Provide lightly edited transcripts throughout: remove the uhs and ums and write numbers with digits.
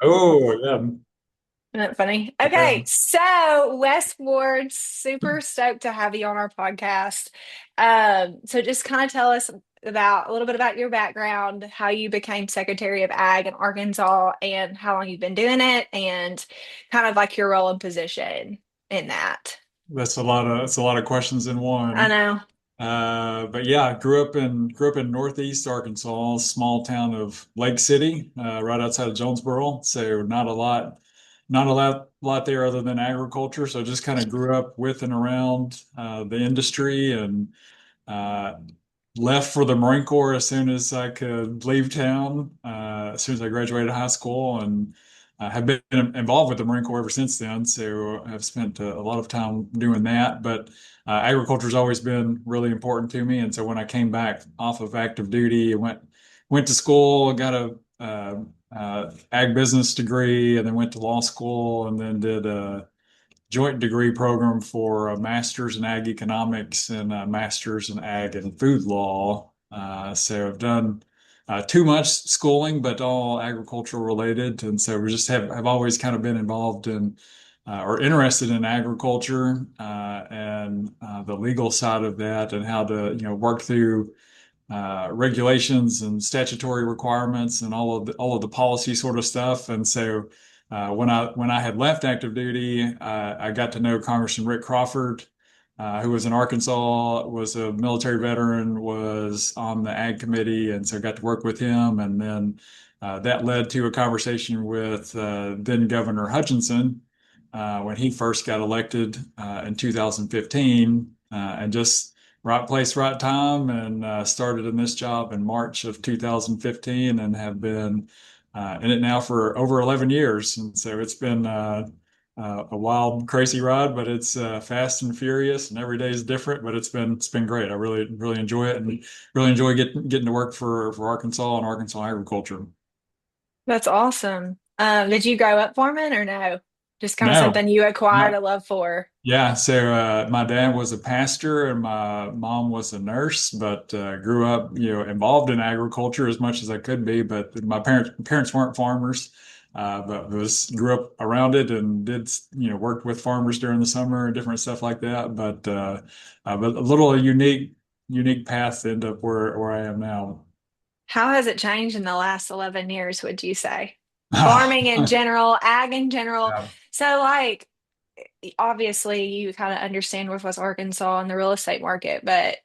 Oh, yeah. Isn't that funny? Yeah. Okay, so Wes Ward, super stoked to have you on our podcast. So just kind of tell us about a little bit about your background, how you became Secretary of Ag in Arkansas, and how long you've been doing it, and kind of like your role and position in that. That's a lot of questions in I one. know. But yeah, I grew up in Northeast Arkansas, small town of Lake City, right outside of Jonesboro. So not a lot there other than agriculture. So just kind of grew up with and around the industry, and uh, left for the Marine Corps as soon as I could leave town, as soon as I graduated high school, and have been involved with the Marine Corps ever since then. So I've spent a lot of time doing that. But agriculture has always been really important to me. And so when I came back off of active duty, I went to school, got a ag business degree, and then went to law school, and then did a joint degree program for a master's in ag economics and a master's in ag and food law. So I've done too much schooling, but all agricultural related. And so we just have always kind of been involved in or interested in agriculture and the legal side of that, and how to, work through regulations and statutory requirements and all of the policy sort of stuff. And so when I had left active duty, I got to know Congressman Rick Crawford, who was in Arkansas, was a military veteran, was on the Ag Committee, and so I got to work with him. And then that led to a conversation with then Governor Hutchinson when he first got elected in 2015, and just right place, right time, and started in this job in March of 2015, and have been in it now for over 11 years. And so it's been a wild, crazy ride, but it's fast and furious, and every day is different. But it's been great. I really really enjoy it, and really enjoy getting to work for Arkansas and Arkansas agriculture. That's awesome. Did you grow up farming or no? Just kind of No, something you acquired no. a love for. Yeah, so my dad was a pastor and my mom was a nurse, but grew up, involved in agriculture as much as I could be. But my parents weren't farmers, but was grew up around it, and did, worked with farmers during the summer and different stuff like that. But a little unique path to end up where I am now. How has it changed in the last 11 years, would you say? Farming in general, ag in general. Yeah. So, like, obviously, you kind of understand Northwest Arkansas and the real estate market, but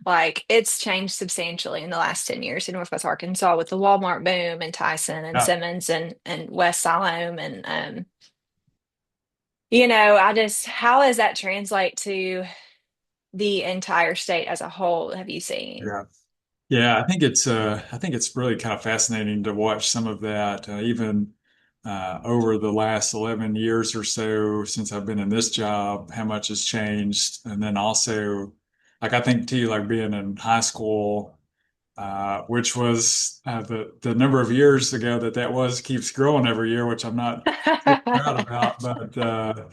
like, it's changed substantially in the last 10 years in Northwest Arkansas with the Walmart boom and Tyson and Yeah. Simmons and West Siloam. And, how does that translate to the entire state as a whole, have you seen? Yeah. Yeah, I think it's really kind of fascinating to watch some of that, even over the last 11 years or so since I've been in this job, how much has changed. And then also, like, I think too, like being in high school, which was the number of years ago that was keeps growing every year, which I'm not so proud about.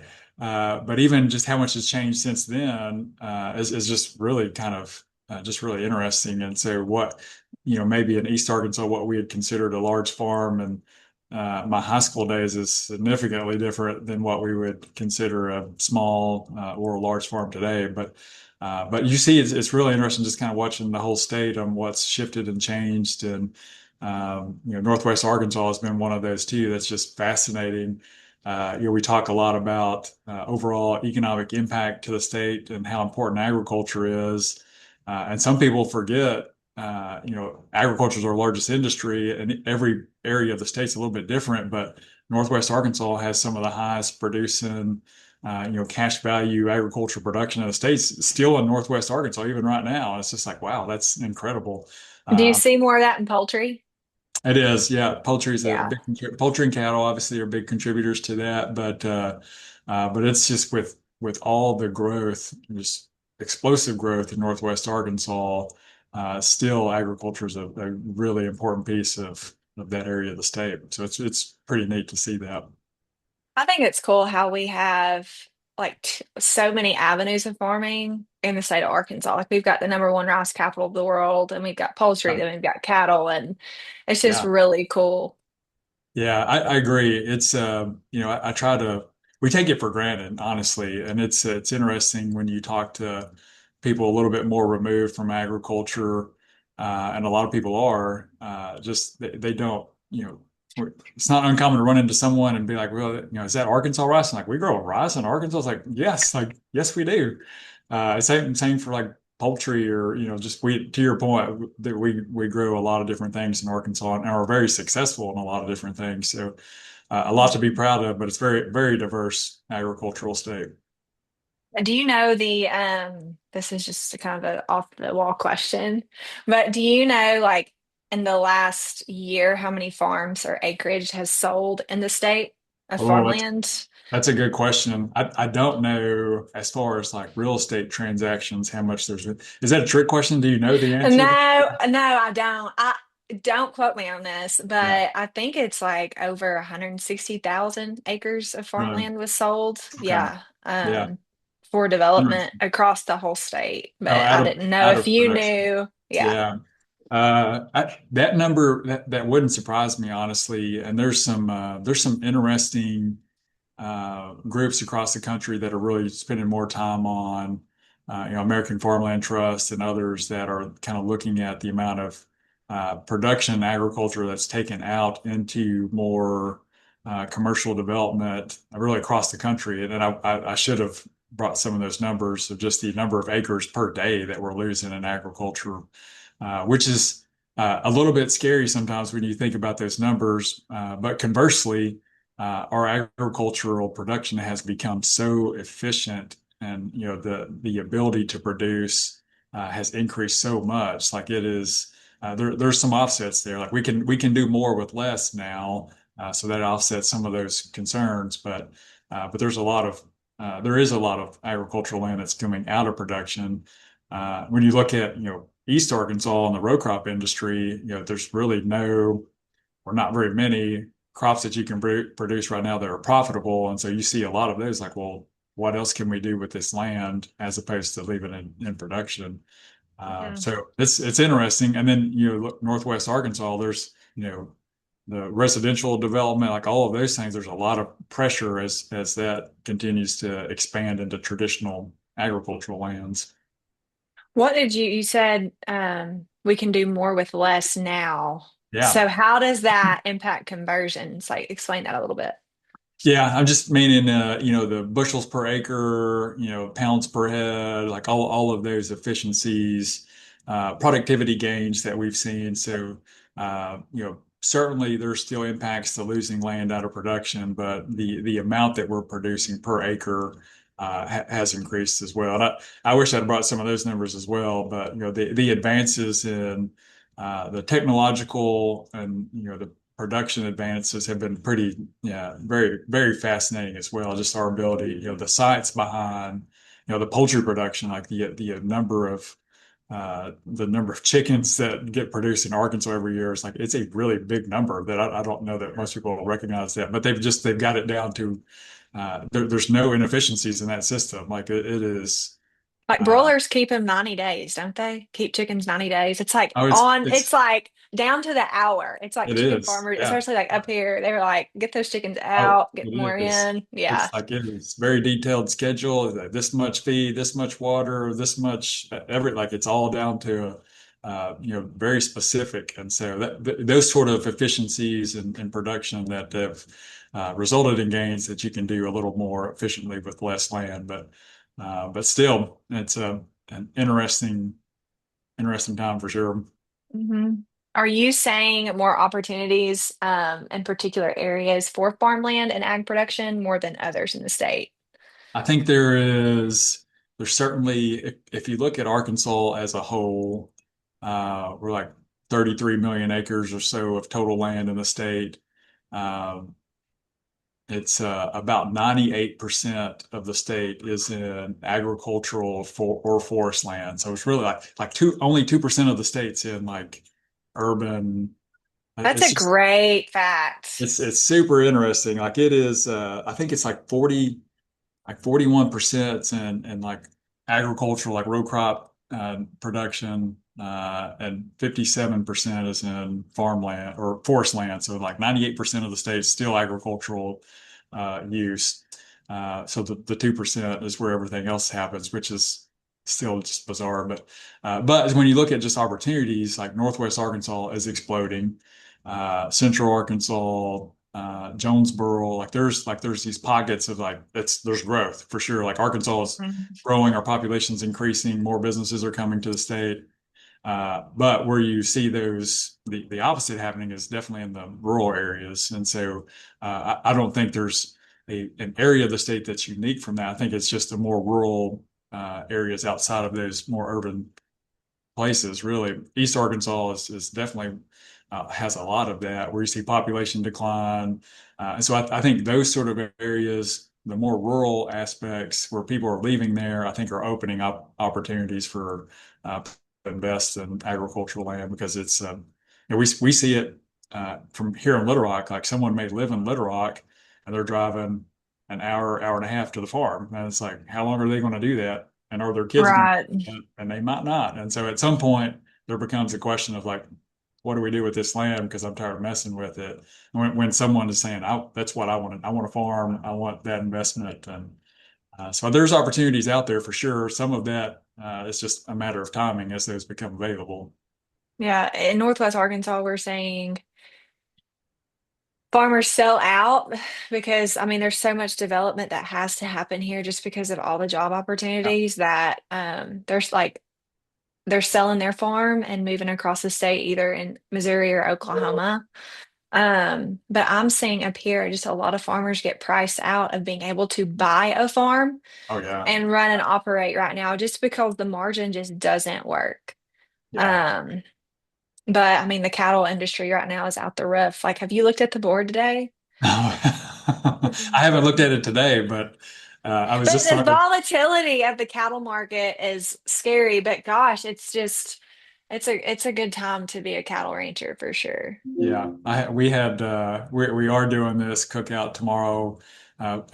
But even just how much has changed since then is just really kind of just really interesting. And so what, maybe in East Arkansas, what we had considered a large farm, and my high school days is significantly different than what we would consider a small or a large farm today. But you see, it's really interesting just kind of watching the whole state on what's shifted and changed. And Northwest Arkansas has been one of those too. That's just fascinating. We talk a lot about overall economic impact to the state and how important agriculture is. And some people forget, agriculture is our largest industry, and every area of the state's a little bit different. But Northwest Arkansas has some of the highest producing, cash value agricultural production in the states still in Northwest Arkansas, even right now. It's just like, wow, that's incredible. Do you Uh, see more of that in poultry? it is, yeah. Poultry is a Yeah. big poultry and cattle obviously are big contributors to that, but it's just with all the growth, just explosive growth in Northwest Arkansas. Still, agriculture is a really important piece of that area of the state. So it's pretty neat to see that. I think it's cool how we have like so many avenues of farming in the state of Arkansas. Like we've got the number one rice capital of the world, and we've got poultry, Yeah, then we've got cattle, and it's just yeah. really cool. Yeah, I agree. It's I try to we take it for granted, honestly, and it's interesting when you talk to people a little bit more removed from agriculture, and a lot of people are just they don't, it's not uncommon to run into someone and be like, well, is that Arkansas rice? And like, we grow rice in Arkansas. It's like, yes, we do. Same for like poultry or just we to your point that we grow a lot of different things in Arkansas and are very successful in a lot of different things. So a lot to be proud of, but it's very diverse agricultural state. Do you know this is just a kind of an off the wall question, but do you know, like, in the last year, how many farms or acreage has sold in the state of Oh, farmland? that's a good question. I don't know as far as like real estate transactions how much there's. Is that a trick question? Do you know the answer? No, I don't. I don't quote me on this, Yeah. but I think it's like over 160,000 acres of Really? farmland was sold. Okay. Yeah. Yeah. For development Interesting. across the whole state. Oh, But I didn't know out if of you production. knew. Yeah. Yeah. That number that wouldn't surprise me, honestly. And there's some interesting groups across the country that are really spending more time on American Farmland Trust and others that are kind of looking at the amount of production agriculture that's taken out into more commercial development really across the country. And then I should have brought some of those numbers of just the number of acres per day that we're losing in agriculture, which is a little bit scary sometimes when you think about those numbers. But conversely, our agricultural production has become so efficient, and the ability to produce has increased so much. Like it is, there's some offsets there. Like we can do more with less now, so that offsets some of those concerns. But there is a lot of agricultural land that's coming out of production. When you look at East Arkansas and the row crop industry, there's really no or not very many crops that you can produce right now that are profitable. And so you see a lot of those like, well, what else can we do with this land as opposed to leaving it in production? Yeah. So it's interesting. And then look Northwest Arkansas, there's the residential development, like all of those things. There's a lot of pressure as that continues to expand into traditional agricultural lands. What did you said we can do more with less now. Yeah. So how does that impact conversions? Like explain that a little bit. Yeah, I'm just meaning, the bushels per acre, pounds per head, like all of those efficiencies, productivity gains that we've seen. So, certainly there's still impacts to losing land out of production, but the amount that we're producing per acre has increased as well. And I wish I'd brought some of those numbers as well, but the advances in the technological and the production advances have been pretty, yeah, very fascinating as well. Just our ability, the science behind, the poultry production, like the number of chickens that get produced in Arkansas every year is like it's a really big number that I don't know that most people recognize that, but they've got it down to there's no inefficiencies in that system. Like it is. Like Uh, broilers keep them 90 days, don't they? Keep chickens 90 days. It's like oh, it's like down to the hour. It's like it chicken is, farmers, yeah. especially like up here, they were like, get those chickens Oh, out, get more it is. in. Yeah. It is very detailed schedule. Like this much feed, this much water, this much like it's all down to very specific. And so those sort of efficiencies in production that have resulted in gains that you can do a little more efficiently with less land. But still, it's an interesting time for sure. hmm Are you seeing more opportunities in particular areas for farmland and ag production more than others in the state? I think there's certainly, if you look at Arkansas as a whole, we're like 33 million acres or so of total land in the state. Um, it's about 98% of the state is in agricultural or forest land. So it's really like only 2% of the state's in like urban. That's It's a just great fact. it's super interesting. Like it is, I think it's like 41% and like agricultural, like row crop production, and 57% is in farmland or forest land. So like 98% of the state is still agricultural use. So the 2% is where everything else happens, which is still just bizarre. But when you look at just opportunities, like Northwest Arkansas is exploding, Central Arkansas, Jonesboro, like there's these pockets of like there's growth for sure. Like Arkansas is Mhm. growing, our population's increasing, more businesses are coming to the state. But where you see the opposite happening is definitely in the rural areas. And so I don't think there's an area of the state that's unique from that. I think it's just the more rural areas outside of those more urban places. Really, East Arkansas is definitely has a lot of that where you see population decline. And so I think those sort of areas, the more rural aspects where people are leaving there, I think are opening up opportunities for to invest in agricultural land because it's we see it from here in Little Rock. Like someone may live in Little Rock and they're driving an hour and a half to the farm, and it's like, how long are they going to do that? And are their kids going Right. to? And they might not. And so at some point, there becomes a question of like, what do we do with this land? Because I'm tired of messing with it. When someone is saying, that's what I want. I want a farm. I want that investment. And so there's opportunities out there for sure. Some of that is just a matter of timing as those become available. Yeah. In Northwest Arkansas, we're saying farmers sell out because, I mean, there's so much development that has to happen here just because of all the job Yeah. opportunities that there's like they're selling their farm and moving across the state, either in Missouri or Oklahoma. But I'm seeing up here just a lot of farmers get priced out of being able to buy a farm Oh yeah. and run and operate right now just because the margin just doesn't work. Yeah. Um, but I mean, the cattle industry right now is out the roof. Like, have you looked at the board today? I haven't looked at it today, but I was just The talking. volatility of the cattle market is scary, but gosh, it's just it's a good time to be a cattle rancher for sure. Yeah, we are doing this cookout tomorrow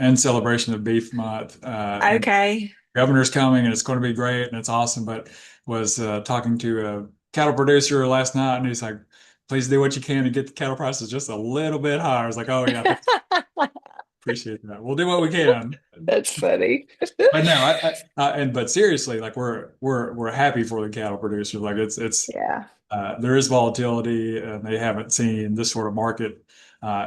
in celebration of Beef Month, and Okay. governor's coming, and it's going to be great, and it's awesome. But was talking to a cattle producer last night, and he's like, "Please do what you can to get the cattle prices just a little bit higher." I was like, "Oh yeah, thanks. Appreciate that. We'll do what we can." That's funny. But no, but seriously, like we're happy for the cattle producers. Like it's Yeah. there is volatility, and they haven't seen this sort of market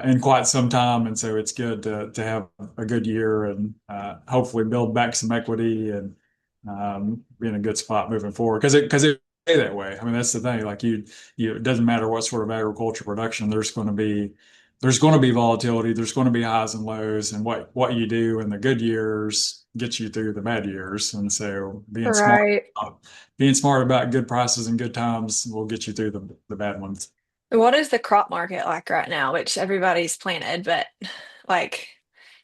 in quite some time, and so it's good to have a good year and hopefully build back some equity and be in a good spot moving forward. Because it stay that way. I mean, that's the thing. Like it doesn't matter what sort of agriculture production. There's going to be volatility. There's going to be highs and lows, and what you do in the good years gets you through the bad years. And so Right. being smart about good prices and good times will get you through the bad ones. What is the crop market like right now? Which everybody's planted, but like,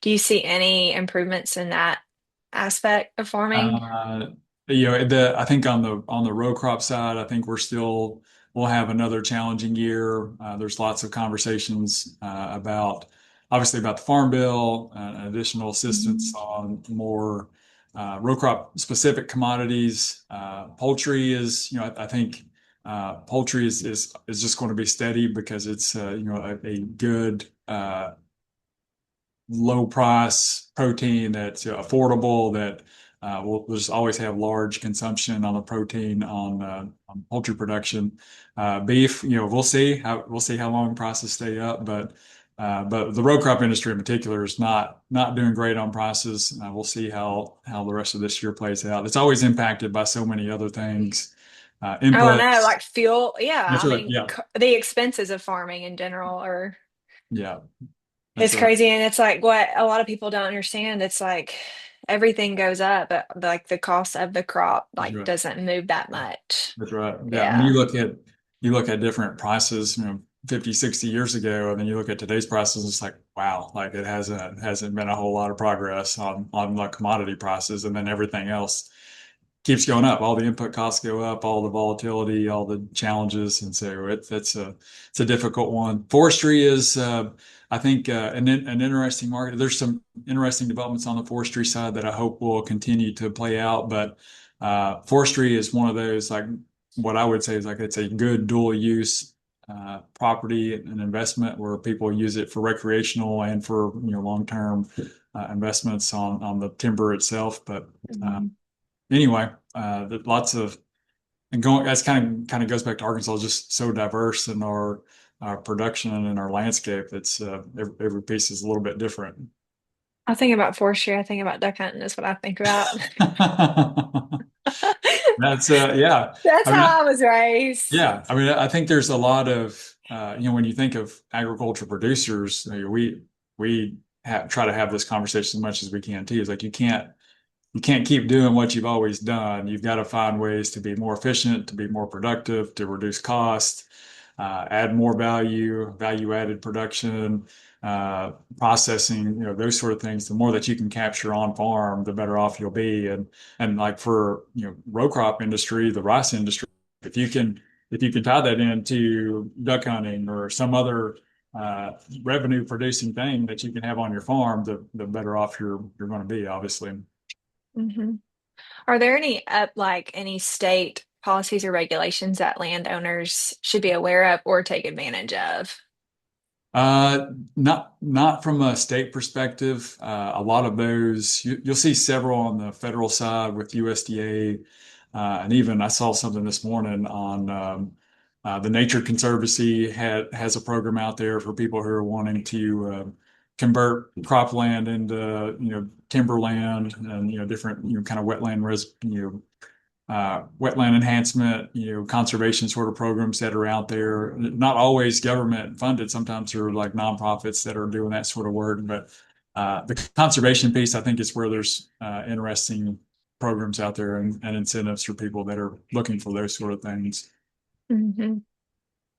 do you see any improvements in that aspect of farming? Uh, I think on the row crop side, I think we'll have another challenging year. There's lots of conversations obviously about the Farm Bill, additional assistance Mhm. on more row crop specific commodities. Poultry is, I think poultry is just going to be steady because it's a good low price protein that's affordable that we'll just always have large consumption on the protein on poultry production. Beef, we'll see how long prices stay up, but the row crop industry in particular is not doing great on prices. We'll see how the rest of this year plays out. It's always impacted by so many other things, Oh, I know, inputs. like fuel. Yeah, That's I right. mean, Yeah, the expenses of farming in general are yeah, that's it's right. crazy, and it's like what a lot of people don't understand. It's like everything goes up, but like the cost of the crop That's like right. doesn't move that much. That's right. Yeah. I mean, Yeah. you look at different prices, 50, 60 years ago, and then you look at today's prices, it's like, wow, like it hasn't been a whole lot of progress on the commodity prices, and then everything else keeps going up. All the input costs go up, all the volatility, all the challenges, and so it's a difficult one. Forestry is, I think, an interesting market. There's some interesting developments on the forestry side that I hope will continue to play out, but forestry is one of those like what I would say is like it's a good dual use property and investment where people use it for recreational and for long term investments on the timber itself. But uh, Mhm. anyway, lots of and going that's kind of goes back to Arkansas, just so diverse in our production and our landscape. It's every piece is a little bit different. I think about forestry. I think about duck hunting is what I think about. That's yeah. That's I mean, how I was raised. yeah. I mean, I think there's a lot of when you think of agriculture producers, we try to have this conversation as much as we can too. It's like you can't keep doing what you've always done. You've got to find ways to be more efficient, to be more productive, to reduce cost, add more value added production, processing, those sort of things. The more that you can capture on farm, the better off you'll be. And like for, row crop industry, the rice industry, if you can tie that into duck hunting or some other uh, revenue producing thing that you can have on your farm, the better off you're going to be, obviously. Hmm. Are there any like any state policies or regulations that landowners should be aware of or take advantage of? Uh, not from a state perspective. A lot of those you'll see several on the federal side with USDA, and even I saw something this morning on the Nature Conservancy has a program out there for people who are wanting to convert cropland into timberland and different kind of wetland enhancement, conservation sort of programs that are out there. Not always government funded. Sometimes they're like nonprofits that are doing that sort of work. But the conservation piece, I think, is where there's interesting programs out there and incentives for people that are looking for those sort of things. Hmm.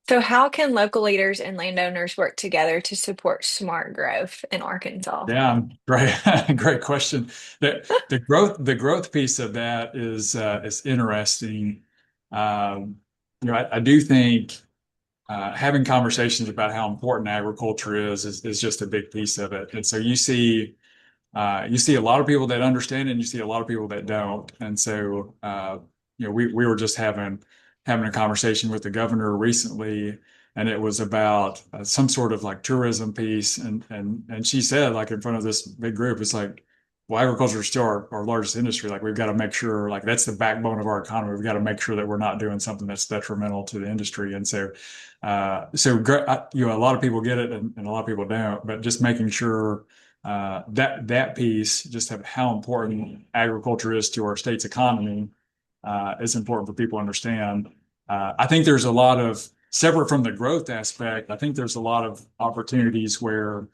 So how can local leaders and landowners work together to support smart growth in Arkansas? Yeah, great, great question. The growth piece of that is interesting. I do think having conversations about how important agriculture is just a big piece of it. And so you see a lot of people that understand it, and you see a lot of people that don't. And so we were just having a conversation with the governor recently, and it was about some sort of like tourism piece, and she said like in front of this big group, it's like, well, agriculture is still our largest industry. Like we've got to make sure like that's the backbone of our economy. We've got to make sure that we're not doing something that's detrimental to the industry. And so a lot of people get it, and a lot of people don't. But just making sure that piece, just of how important agriculture is to our state's economy, is important for people to understand. I think there's a lot of separate from the growth aspect. I think there's a lot of opportunities where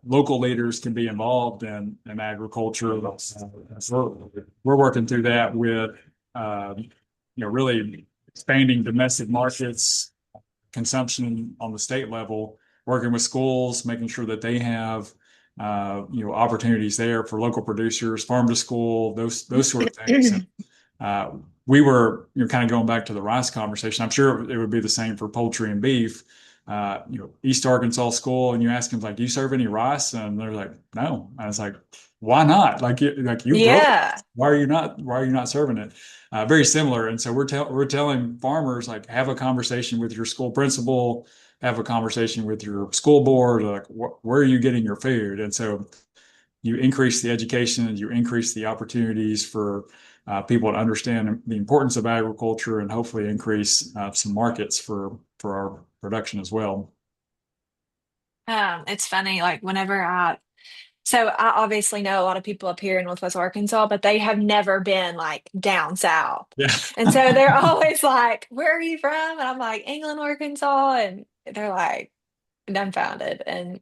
local leaders can be involved in agriculture. We're working through that with really expanding domestic markets, consumption on the state level, working with schools, making sure that they have opportunities there for local producers, farm to school, those sort of things. And uh, we were kind of going back to the rice conversation. I'm sure it would be the same for poultry and beef. East Arkansas school, and you ask them like, "Do you serve any rice?" And they're like, "No." And it's like, "Why not? Like you grow it. Yeah. Why are you not serving it?" Very similar. And so we're telling farmers like, have a conversation with your school principal, have a conversation with your school board, like where are you getting your food? And so you increase the education and you increase the opportunities for people to understand the importance of agriculture and hopefully increase some markets for our production as well. It's funny, like so I obviously know a lot of people up here in Northwest Arkansas, but they have never been like down south. Yeah. And so they're always like, "Where are you from?" And I'm like, "England, Arkansas." And they're like dumbfounded. And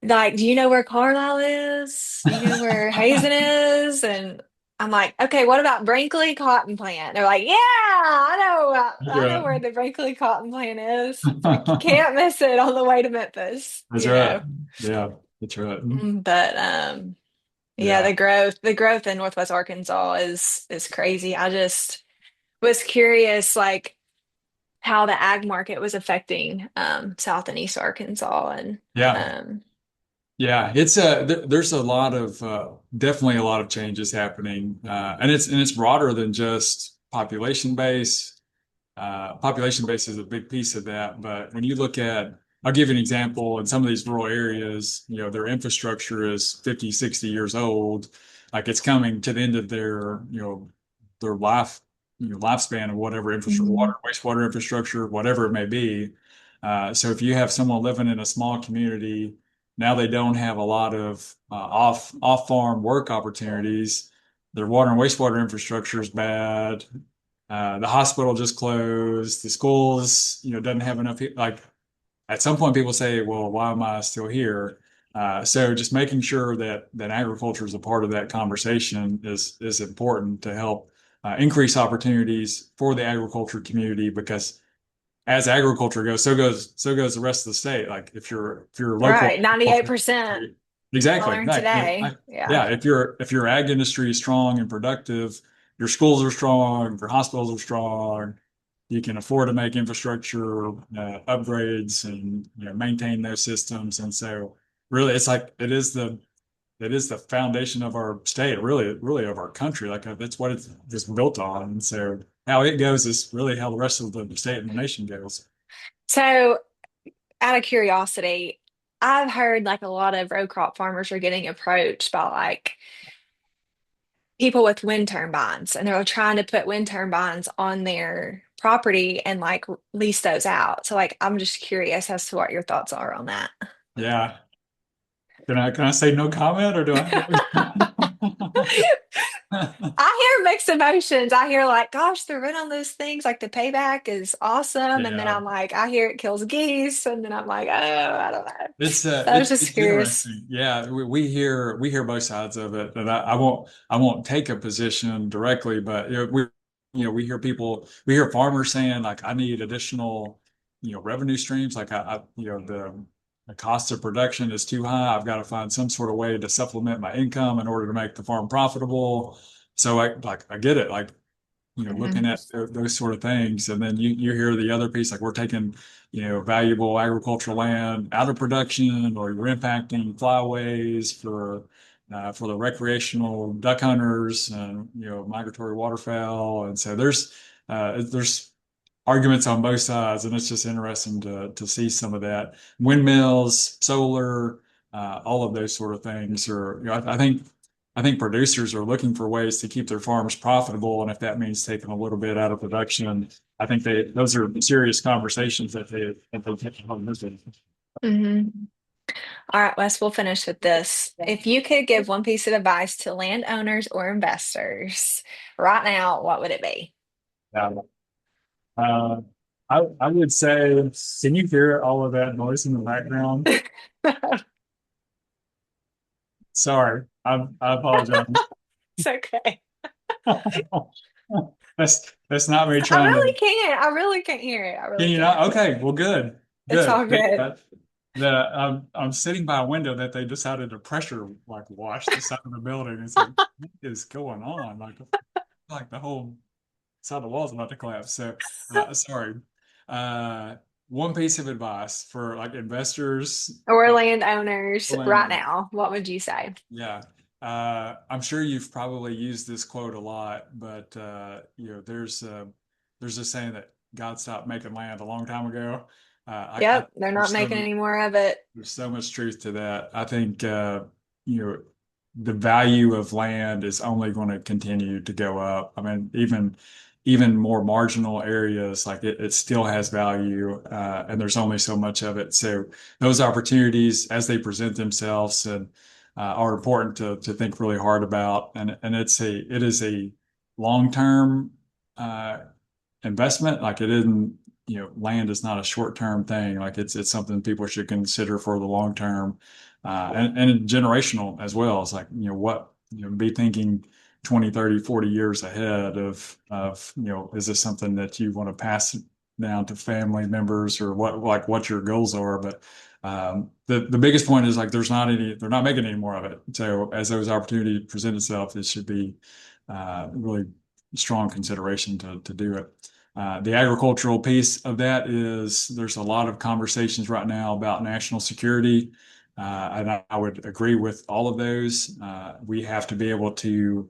like, "Do you know where Carlisle is? Do you know where Hazen is?" And I'm like, "Okay, what about Brinkley Cotton Plant?" They're like, "Yeah, I know Yeah. where the Brinkley Cotton Plant is." It's like you can't miss it on the way to Memphis, That's you right. know. Yeah, that's right. But yeah, Yeah. the growth in Northwest Arkansas is crazy. I just was curious like how the ag market was affecting South and East Arkansas and Yeah. um Yeah, it's there's a lot of definitely a lot of changes happening, and it's broader than just population base. Population base is a big piece of that, but when you look at, I'll give you an example. In some of these rural areas, their infrastructure is 50, 60 years old. Like it's coming to the end of their lifespan of whatever infrastructure, water, Mhm. wastewater infrastructure, whatever it may be. So if you have someone living in a small community, now they don't have a lot of off farm work opportunities. Their water and wastewater infrastructure is bad. The hospital just closed. The schools, doesn't have enough. Like at some point, people say, "Well, why am I still here?" So just making sure that agriculture is a part of that conversation is important to help increase opportunities for the agriculture community because as agriculture goes, so goes the rest of the state. Like if you're local Right. 98%. industry, exactly. Learned Like, today. Yeah. yeah, if your ag industry is strong and productive, your schools are strong, your hospitals are strong, you can afford to make infrastructure upgrades and maintain those systems. And so really it's like it is the foundation of our state, really of our country. Like that's what it's built on. And so how it goes is really how the rest of the state and the nation goes. So, out of curiosity, I've heard like a lot of row crop farmers are getting approached by like people with wind turbines, and they're trying to put wind turbines on their property and like lease those out. So, like, I'm just curious as to what your thoughts are on that. Yeah. Can I say no comment or do I? I hear mixed emotions. I hear like, gosh, the rent on those things, like the payback is awesome. And then Yeah. I'm like, I hear it kills geese. And then I'm like, oh, I don't know. It's So I was just it's curious. interesting. Yeah, we hear both sides of it, and I won't take a position directly, but we hear farmers saying like I need additional revenue streams. Like the cost of production is too high. I've got to find some sort of way to supplement my income in order to make the farm profitable. So I get it. Like looking Mhm. at those sort of things. And then you hear the other piece, like we're taking, valuable agricultural land out of production, or you're impacting flyways for the recreational duck hunters and, migratory waterfowl. And so there's arguments on both sides, and it's just interesting to see some of that. Windmills, solar, all of those sort of things are, I think producers are looking for ways to keep their farms profitable, and if that means taking a little bit out of production, I think those are serious conversations that they take home with them. Mhm. All right, Wes, we'll finish with this. If you could give one piece of advice to landowners or investors right now, what would it be? Yeah. Uh, I would say, can you hear all of that noise in the background? Sorry, I apologize. It's okay. That's not me I trying really to. can't. I really can't hear it. I Can really you can't. not? Okay, well, good, It's good. all good. I'm sitting by a window that they decided to pressure like wash the side of the building. It's like, what is going on? Like the whole side of the wall's about to collapse. So, sorry. Uh, one piece of advice for like investors, Or landowners right land. now, what would you say? Yeah. I'm sure you've probably used this quote a lot, but there's a saying that God stopped making land a long time ago. I Yep, they're not there's so making any more of it. there's so much truth to that. I think you know the value of land is only going to continue to go up. I mean, even more marginal areas, like it still has value, and there's only so much of it. So those opportunities, as they present themselves, and are important to think really hard about. And it is a long term uh, investment. Like it isn't, land is not a short term thing. Like it's something people should consider for the long term, and generational as well. It's like, be thinking 20, 30, 40 years ahead of, is this something that you want to pass down to family members, or what your goals are. But the biggest point is like they're not making any more of it. So as those opportunities present itself, it should be really strong consideration to do it. The agricultural piece of that is there's a lot of conversations right now about national security. And I would agree with all of those. We have to be able to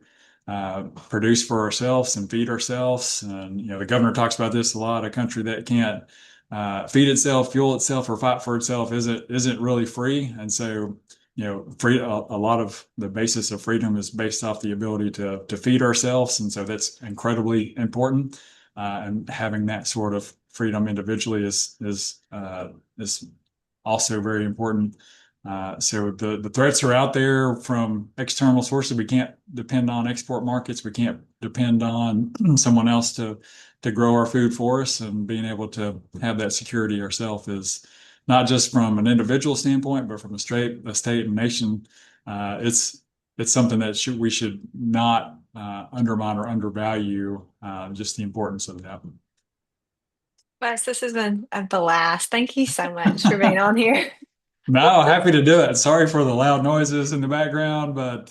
produce for ourselves and feed ourselves. And the governor talks about this a lot. A country that can't feed itself, fuel itself, or fight for itself isn't really free. And so, free a lot of the basis of freedom is based off the ability to feed ourselves, and so that's incredibly important. And having that sort of freedom individually is also very important. So the threats are out there from external sources. We can't depend on export markets. We can't depend on someone else to grow our food for us, and being able to have that security ourselves is not just from an individual standpoint, but from a state and nation. It's something that we should not undermine or undervalue, just the importance of that. Wes, this has been a blast. Thank you so much for being on here. No, happy to do it. Sorry for the loud noises in the background, but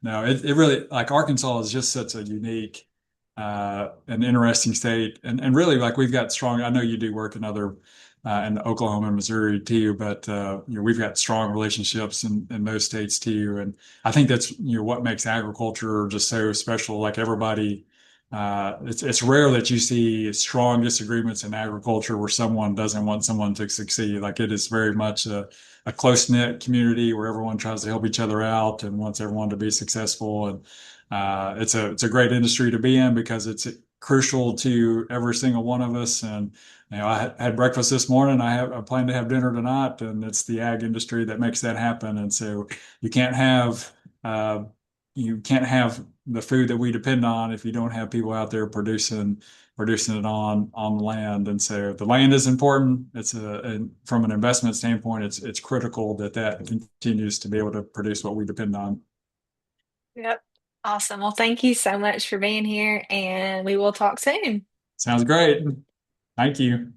no, it really, like, Arkansas is just such a unique and interesting state, and really, like, we've got strong. I know you do work in other in Oklahoma and Missouri too, but we've got strong relationships in those states too, and I think that's what makes agriculture just so special. Like, everybody. It's rare that you see strong disagreements in agriculture where someone doesn't want someone to succeed. Like, it is very much a close-knit community where everyone tries to help each other out and wants everyone to be successful. And it's a great industry to be in because it's crucial to every single one of us. And I had breakfast this morning. I plan to have dinner tonight, and it's the ag industry that makes that happen. And so you can't have uh, you can't have the food that we depend on if you don't have people out there producing it on the land. And so the land is important. And from an investment standpoint, it's critical that continues to be able to produce what we depend on. Yep. Awesome. Well, thank you so much for being here, and we will talk soon. Sounds great. Thank you.